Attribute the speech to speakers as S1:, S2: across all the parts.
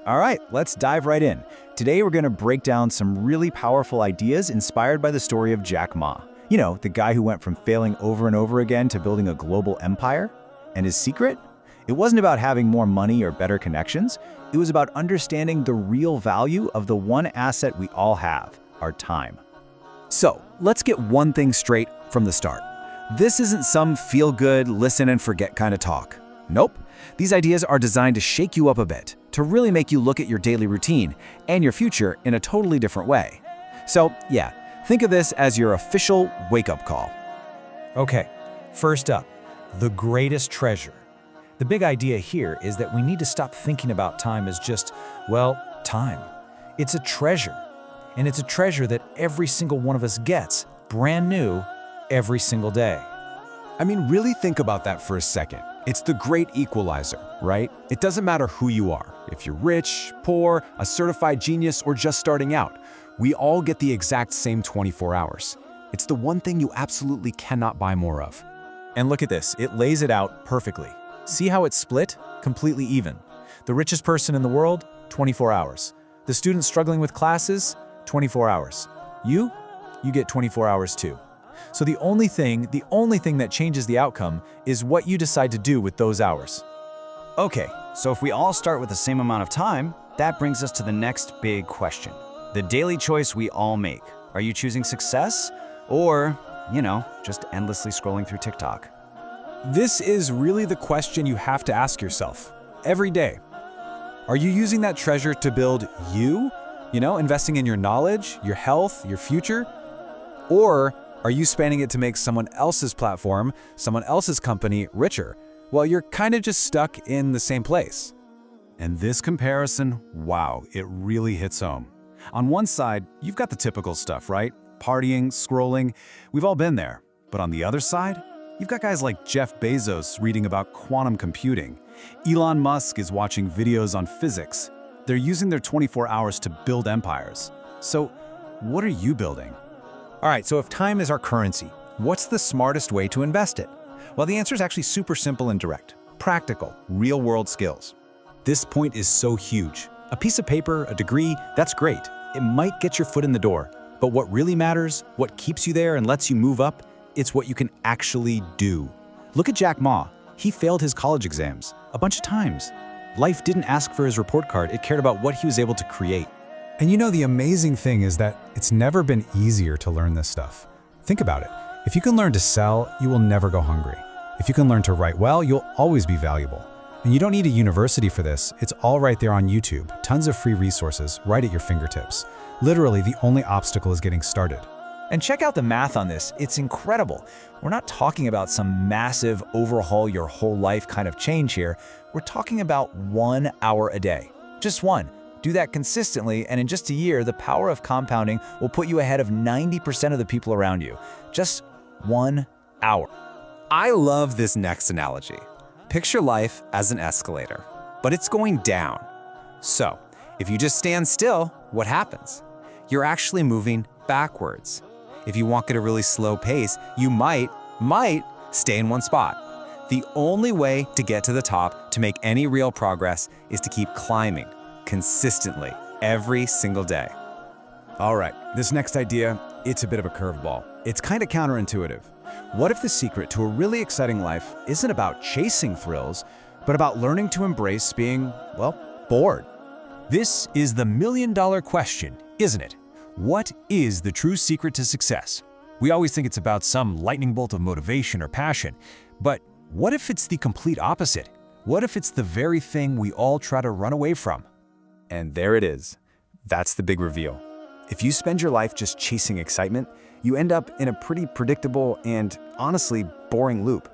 S1: All right, let's dive right in. Today we're going to break down some really powerful ideas inspired by the story of Jack Ma. You know, the guy who went from failing over and over again to building a global empire. And his secret? It wasn't about having more money or better connections. It was about understanding the real value of the one asset we all have, our time. So, let's get one thing straight from the start. This isn't some feel-good, listen-and-forget kind of talk. Nope. These ideas are designed to shake you up a bit, to really make you look at your daily routine and your future in a totally different way. So, yeah, think of this as your official wake-up call.
S2: Okay, first up, the greatest treasure. The big idea here is that we need to stop thinking about time as just, well, time. It's a treasure, and it's a treasure that every single one of us gets, brand new, every single day.
S3: I mean, really think about that for a second. It's the great equalizer, right? It doesn't matter who you are. If you're rich, poor, a certified genius, or just starting out, we all get the exact same 24 hours. It's the one thing you absolutely cannot buy more of.
S2: And look at this, it lays it out perfectly. See how it's split? Completely even. The richest person in the world, 24 hours. The student struggling with classes, 24 hours. You get 24 hours too. So the only thing that changes the outcome is what you decide to do with those hours.
S1: Okay, so if we all start with the same amount of time, that brings us to the next big question. The daily choice we all make. Are you choosing success or, just endlessly scrolling through TikTok?
S3: This is really the question you have to ask yourself every day. Are you using that treasure to build you? Investing in your knowledge, your health, your future? Or are you spending it to make someone else's platform, someone else's company richer? Well, you're kind of just stuck in the same place. And this comparison, wow, it really hits home. On one side, you've got the typical stuff, right? Partying, scrolling, we've all been there. But on the other side, you've got guys like Jeff Bezos reading about quantum computing. Elon Musk is watching videos on physics. They're using their 24 hours to build empires. So, what are you building?
S2: All right, so if time is our currency, what's the smartest way to invest it? Well, the answer is actually super simple and direct. Practical, real-world skills. This point is so huge. A piece of paper, a degree, that's great. It might get your foot in the door. But what really matters, what keeps you there and lets you move up, it's what you can actually do. Look at Jack Ma. He failed his college exams a bunch of times. Life didn't ask for his report card. It cared about what he was able to create.
S3: And the amazing thing is that it's never been easier to learn this stuff. Think about it. If you can learn to sell, you will never go hungry. If you can learn to write well, you'll always be valuable. And you don't need a university for this. It's all right there on YouTube. Tons of free resources right at your fingertips. Literally, the only obstacle is getting started.
S2: And check out the math on this. It's incredible. We're not talking about some massive overhaul your whole life kind of change here. We're talking about 1 hour a day. Just one. Do that consistently, and in just a year, the power of compounding will put you ahead of 90% of the people around you. Just 1 hour.
S4: I love this next analogy. Picture life as an escalator, but it's going down. So, if you just stand still, what happens? You're actually moving backwards. If you walk at a really slow pace, you might stay in one spot. The only way to get to the top, to make any real progress, is to keep climbing consistently every single day.
S3: All right, this next idea, it's a bit of a curveball. It's kind of counterintuitive. What if the secret to a really exciting life isn't about chasing thrills, but about learning to embrace being, bored?
S5: This is the million-dollar question, isn't it? What is the true secret to success? We always think it's about some lightning bolt of motivation or passion, but what if it's the complete opposite? What if it's the very thing we all try to run away from?
S1: And there it is. That's the big reveal. If you spend your life just chasing excitement, you end up in a pretty predictable and, honestly, boring loop.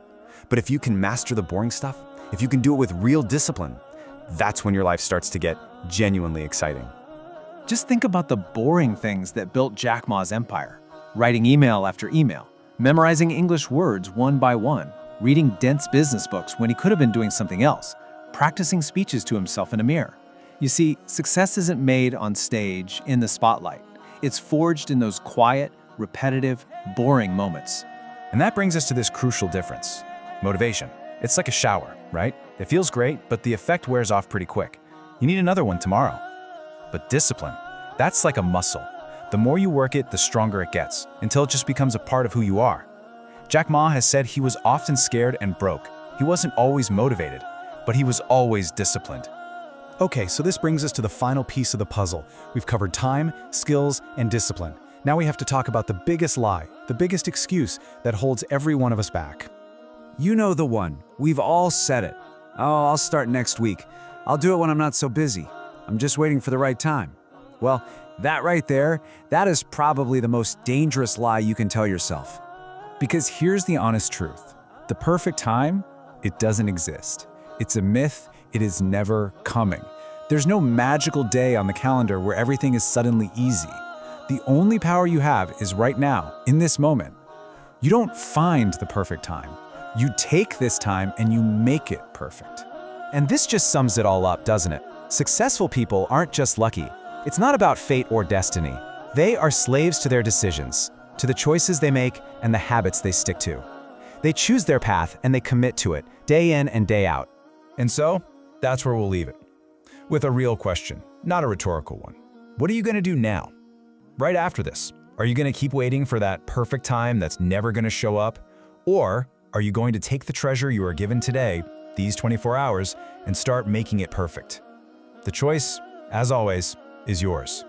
S1: But if you can master the boring stuff, if you can do it with real discipline, that's when your life starts to get genuinely exciting.
S2: Just think about the boring things that built Jack Ma's empire. Writing email after email, memorizing English words one by one, reading dense business books when he could have been doing something else, practicing speeches to himself in a mirror. You see, success isn't made on stage in the spotlight. It's forged in those quiet, repetitive, boring moments.
S5: And that brings us to this crucial difference. Motivation. It's like a shower, right? It feels great, but the effect wears off pretty quick.
S1: You need another one tomorrow. But discipline, that's like a muscle. The more you work it, the stronger it gets, until it just becomes a part of who you are. Jack Ma has said he was often scared and broke. He wasn't always motivated, but he was always disciplined.
S3: Okay, so this brings us to the final piece of the puzzle. We've covered time, skills, and discipline. Now we have to talk about the biggest lie, the biggest excuse that holds every one of us back.
S2: You know the one. We've all said it. Oh, I'll start next week. I'll do it when I'm not so busy. I'm just waiting for the right time. Well, that right there, that is probably the most dangerous lie you can tell yourself.
S1: Because here's the honest truth. The perfect time, it doesn't exist. It's a myth. It is never coming. There's no magical day on the calendar where everything is suddenly easy. The only power you have is right now, in this moment. You don't find the perfect time. You take this time and you make it perfect. And this just sums it all up, doesn't it? Successful people aren't just lucky. It's not about fate or destiny. They are slaves to their decisions, to the choices they make and the habits they stick to. They choose their path and they commit to it, day in and day out.
S5: And so, that's where we'll leave it. With a real question, not a rhetorical one. What are you going to do now? Right after this, are you going to keep waiting for that perfect time that's never going to show up? Or are you going to take the treasure you are given today, these 24 hours, and start making it perfect? The choice, as always, is yours.